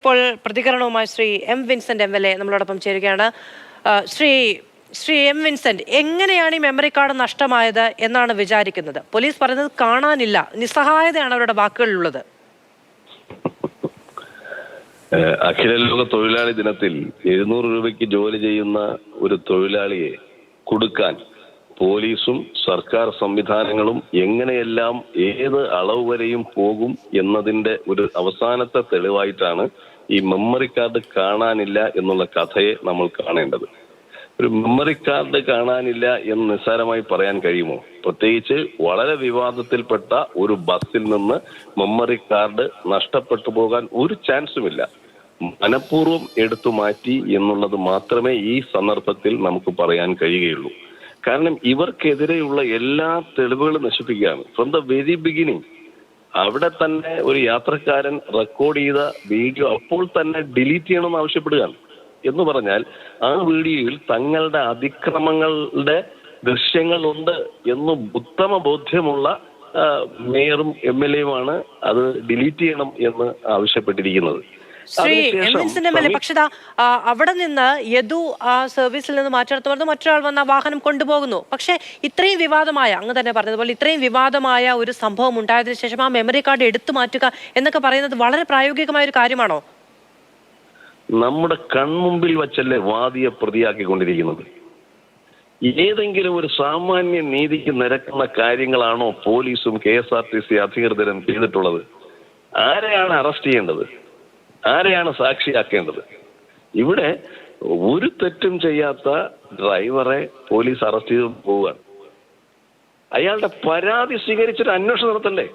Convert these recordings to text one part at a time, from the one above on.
ഇപ്പോൾ പ്രതികരണവുമായി Shri M Vincent MLA നമ്മളോടൊപ്പം ചേരുകയാണ്. ശ്രീ ശ്രീ എം വിൻസെന്റ്, എങ്ങനെയാണ് ഈ മെമ്മറി കാർഡ് നഷ്ടമായത് എന്നാണ് വിചാരിക്കുന്നത്? പോലീസ് പറയുന്നത് കാണാനില്ല, നിസ്സഹായതയാണ് അവരുടെ വാക്കുകളിലുള്ളത്. അഖില ലോക തൊഴിലാളി ദിനത്തിൽ 700 രൂപയ്ക്ക് ജോലി ചെയ്യുന്ന ഒരു തൊഴിലാളിയെ കൊടുക്കാൻ പോലീസും സർക്കാർ സംവിധാനങ്ങളും എങ്ങനെയെല്ലാം ഏത് അളവ് വരെയും പോകും എന്നതിന്റെ ഒരു അവസാനത്തെ തെളിവായിട്ടാണ് ഈ മെമ്മറി കാർഡ് കാണാനില്ല എന്നുള്ള കഥയെ നമ്മൾ കാണേണ്ടത്. ഒരു മെമ്മറി കാർഡ് കാണാനില്ല എന്ന് നിസ്സാരമായി പറയാൻ കഴിയുമോ? പ്രത്യേകിച്ച് വളരെ വിവാദത്തിൽപ്പെട്ട ഒരു ബസ്സിൽ നിന്ന് മെമ്മറി കാർഡ് നഷ്ടപ്പെട്ടു പോകാൻ ഒരു ചാൻസുമില്ല. മനഃപൂർവ്വം എടുത്തു മാറ്റി എന്നുള്ളത് മാത്രമേ ഈ സന്ദർഭത്തിൽ നമുക്ക് പറയാൻ കഴിയുകയുള്ളൂ. കാരണം ഇവർക്കെതിരെയുള്ള എല്ലാ തെളിവുകളും നശിപ്പിക്കുകയാണ്. ഫ്രം ദ വെരി ബിഗിനിങ് അവിടെ തന്നെ ഒരു യാത്രക്കാരൻ റെക്കോർഡ് ചെയ്ത വീഡിയോ അപ്പോൾ തന്നെ ഡിലീറ്റ് ചെയ്യണമെന്ന് ആവശ്യപ്പെടുകയാണ്. എന്ന് പറഞ്ഞാൽ ആ വീഡിയോയിൽ തങ്ങളുടെ അതിക്രമങ്ങളുടെ ദൃശ്യങ്ങളുണ്ട് എന്ന് ഉത്തമ ബോധ്യമുള്ള മേയറും MLA-യുമാണ് അത് ഡിലീറ്റ് ചെയ്യണം എന്ന് ആവശ്യപ്പെട്ടിരിക്കുന്നത്. ശ്രീ എം വിൻസെന്റ് MLA, പക്ഷേ അവിടെ നിന്ന് യദു ആ സർവീസിൽ നിന്ന് മാറ്റിയെടുത്ത് മറ്റൊരാൾ വന്ന വാഹനം കൊണ്ടുപോകുന്നു. പക്ഷേ ഇത്രയും വിവാദമായ, അങ്ങ് തന്നെ പറഞ്ഞതുപോലെ ഇത്രയും വിവാദമായ ഒരു സംഭവം ഉണ്ടായതിനു ശേഷം ആ മെമ്മറി കാർഡ് എടുത്തു മാറ്റുക എന്നൊക്കെ പറയുന്നത് വളരെ പ്രായോഗികമായ ഒരു കാര്യമാണോ? നമ്മുടെ കൺമുമ്പിൽ വച്ചല്ലേ വാദിയെ പ്രതിയാക്കിക്കൊണ്ടിരിക്കുന്നത്. ഏതെങ്കിലും ഒരു സാമാന്യ നീതിക്ക് നിരക്കുന്ന കാര്യങ്ങളാണോ പോലീസും KSRTC അധികൃതരും ചെയ്തിട്ടുള്ളത്? ആരെയാണ് അറസ്റ്റ് ചെയ്യേണ്ടത്? ആരെയാണ് സാക്ഷിയാക്കേണ്ടത്? ഇവിടെ ഒരു തെറ്റും ചെയ്യാത്ത ഡ്രൈവറെ പോലീസ് അറസ്റ്റ് ചെയ്ത് പോവുകയാണ്. അയാളുടെ പരാതി സ്വീകരിച്ചിട്ട് അന്വേഷണം നടത്തണ്ടേ?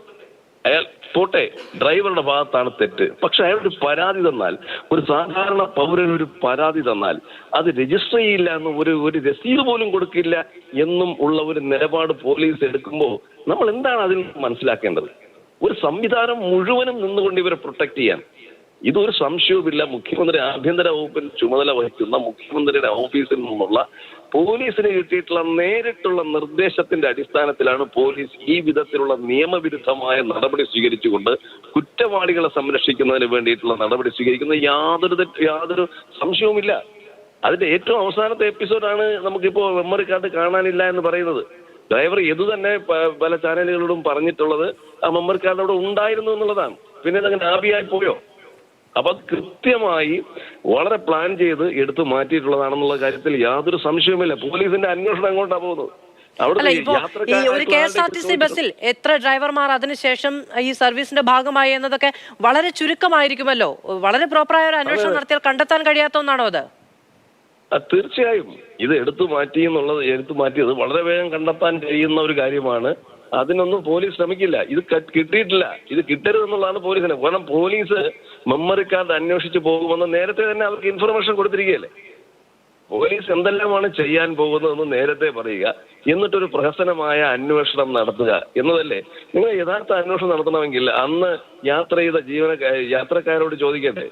അയാൾ പോട്ടെ, ഡ്രൈവറുടെ ഭാഗത്താണ് തെറ്റ്, പക്ഷെ അയാളൊരു പരാതി തന്നാൽ, ഒരു സാധാരണ പൗരനൊരു പരാതി തന്നാൽ അത് രജിസ്റ്റർ ചെയ്യില്ല എന്നും ഒരു രസീത് പോലും കൊടുക്കില്ല എന്നും ഉള്ള ഒരു നിലപാട് പോലീസ് എടുക്കുമ്പോൾ നമ്മൾ എന്താണ് അതിൽ മനസ്സിലാക്കേണ്ടത്? ഒരു സംവിധാനം മുഴുവനും നിന്നുകൊണ്ട് ഇവരെ പ്രൊട്ടക്ട് ചെയ്യാൻ ഇതൊരു സംശയവുമില്ല. മുഖ്യമന്ത്രി ആഭ്യന്തര വകുപ്പിൽ ചുമതല വഹിക്കുന്ന മുഖ്യമന്ത്രിയുടെ ഓഫീസിൽ നിന്നുള്ള പോലീസിന് കിട്ടിയിട്ടുള്ള നേരിട്ടുള്ള നിർദ്ദേശത്തിന്റെ അടിസ്ഥാനത്തിലാണ് പോലീസ് ഈ വിധത്തിലുള്ള നിയമവിരുദ്ധമായ നടപടി സ്വീകരിച്ചുകൊണ്ട് കുറ്റവാളികളെ സംരക്ഷിക്കുന്നതിന് വേണ്ടിയിട്ടുള്ള നടപടി സ്വീകരിക്കുന്നത്. യാതൊരു സംശയവുമില്ല. അതിന്റെ ഏറ്റവും അവസാനത്തെ എപ്പിസോഡാണ് നമുക്കിപ്പോ മെമ്മറി കാർഡ് കാണാനില്ല എന്ന് പറയുന്നത്. ഡ്രൈവർ യദു തന്നെ പല ചാനലുകളോടും പറഞ്ഞിട്ടുള്ളത് ആ മെമ്മറി കാർഡ് അവിടെ ഉണ്ടായിരുന്നു എന്നുള്ളതാണ്. പിന്നെ അതങ്ങനെ ആവിയായി പോയോ? അപ്പൊ കൃത്യമായി വളരെ പ്ലാൻ ചെയ്ത് എടുത്തു മാറ്റിയിട്ടുള്ളതാണെന്നുള്ള കാര്യത്തിൽ യാതൊരു സംശയവുമില്ല. പോലീസിന്റെ അന്വേഷണം അങ്ങോട്ടാണ് പോകുന്നത്. ഈ ഒരു KSRTC ബസ്സിൽ എത്ര ഡ്രൈവർമാർ അതിനുശേഷം ഈ സർവീസിന്റെ ഭാഗമായി എന്നതൊക്കെ വളരെ ചുരുക്കമായിരിക്കുമല്ലോ. വളരെ പ്രോപ്പറായ ഒരു അന്വേഷണം നടത്തിയാൽ കണ്ടെത്താൻ കഴിയാത്ത ഒന്നാണോ അത്? തീർച്ചയായും ഇത് എടുത്തു മാറ്റിയത് വളരെ വേഗം കണ്ടെത്താൻ കഴിയുന്ന ഒരു കാര്യമാണ്. അതിനൊന്നും പോലീസ് ശ്രമിക്കില്ല. ഇത് കിട്ടിയിട്ടില്ല, ഇത് കിട്ടരുതെന്നുള്ളതാണ് പോലീസിന്. കാരണം പോലീസ് മെമ്മറി കാർഡ് അന്വേഷിച്ച് പോകുമെന്ന് നേരത്തെ തന്നെ അവർക്ക് ഇൻഫർമേഷൻ കൊടുത്തിരിക്കുകയല്ലേ. പോലീസ് എന്തെല്ലാമാണ് ചെയ്യാൻ പോകുന്നതെന്ന് നേരത്തെ പറയുക, എന്നിട്ടൊരു പ്രഹസനമായ അന്വേഷണം നടത്തുക എന്നതല്ലേ. നിങ്ങൾ യഥാർത്ഥ അന്വേഷണം നടത്തണമെങ്കിൽ അന്ന് യാത്ര ചെയ്ത യാത്രക്കാരോട് ചോദിക്കട്ടെ.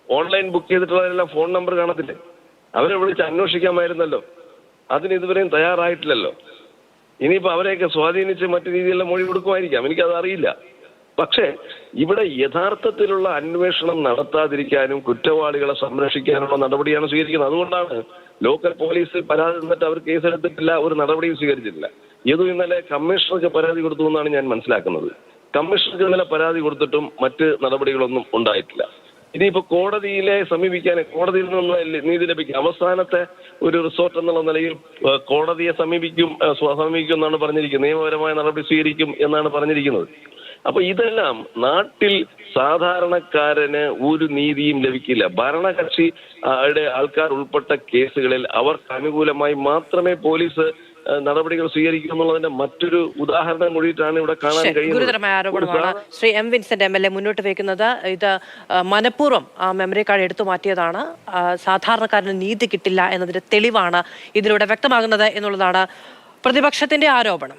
ഓൺലൈൻ ബുക്ക് ചെയ്തിട്ടുള്ളവരെല്ലാം ഫോൺ നമ്പർ കാണത്തില്ലേ? അവരെ വിളിച്ച് അന്വേഷിക്കാമായിരുന്നല്ലോ. അതിന് ഇതുവരെയും തയ്യാറായിട്ടില്ലല്ലോ. ഇനിയിപ്പോൾ അവരെയൊക്കെ സ്വാധീനിച്ച് മറ്റു രീതിയിലുള്ള മൊഴി കൊടുക്കുമായിരിക്കാം, എനിക്കത് അറിയില്ല. പക്ഷേ ഇവിടെ യഥാർത്ഥത്തിലുള്ള അന്വേഷണം നടത്താതിരിക്കാനും കുറ്റവാളികളെ സംരക്ഷിക്കാനുള്ള നടപടിയാണ് സ്വീകരിക്കുന്നത്. അതുകൊണ്ടാണ് ലോക്കൽ പോലീസ് പരാതി തന്നിട്ട് അവർ കേസെടുത്തിട്ടില്ല, ഒരു നടപടിയും സ്വീകരിച്ചിട്ടില്ല. ഏതോ ഇന്നലെ കമ്മീഷണർക്ക് പരാതി കൊടുത്തു എന്നാണ് ഞാൻ മനസ്സിലാക്കുന്നത്. കമ്മീഷണർക്ക് ഇന്നലെ പരാതി കൊടുത്തിട്ടും മറ്റ് നടപടികളൊന്നും ഉണ്ടായിട്ടില്ല. ഇനിയിപ്പോ കോടതിയിൽ നിന്ന് നീതി ലഭിക്കും. അവസാനത്തെ ഒരു റിസോർട്ട് എന്നുള്ള നിലയിൽ കോടതിയെ സമീപിക്കും എന്നാണ് പറഞ്ഞിരിക്കുന്നത്. നിയമപരമായ നടപടി സ്വീകരിക്കും എന്നാണ് പറഞ്ഞിരിക്കുന്നത്. അപ്പൊ ഇതെല്ലാം നാട്ടിൽ സാധാരണക്കാരന് ഒരു നീതിയും ലഭിക്കില്ല. ഭരണകക്ഷിയുടെ ആൾക്കാർ ഉൾപ്പെട്ട കേസുകളിൽ അവർക്ക് അനുകൂലമായി മാത്രമേ പോലീസ് നടപടികൾ സ്വീകരിക്കും എന്നുള്ളതിന്റെ മറ്റൊരു ഉദാഹരണം കൂടിയിട്ടാണ് ഇവിടെ കാണാൻ കഴിയുന്നത്. ഗുരുതരമായ ആരോപണമാണ് ശ്രീ എം വിൻസെന്റ് MLA മുന്നോട്ട് വയ്ക്കുന്നത്. ഇത് മനഃപൂർവ്വം ആ മെമ്മറി കാർഡ് എടുത്തു മാറ്റിയതാണ്, സാധാരണക്കാരന് നീതി കിട്ടില്ല എന്നതിന്റെ തെളിവാണ് ഇതിലൂടെ വ്യക്തമാകുന്നത് എന്നുള്ളതാണ് പ്രതിപക്ഷത്തിന്റെ ആരോപണം.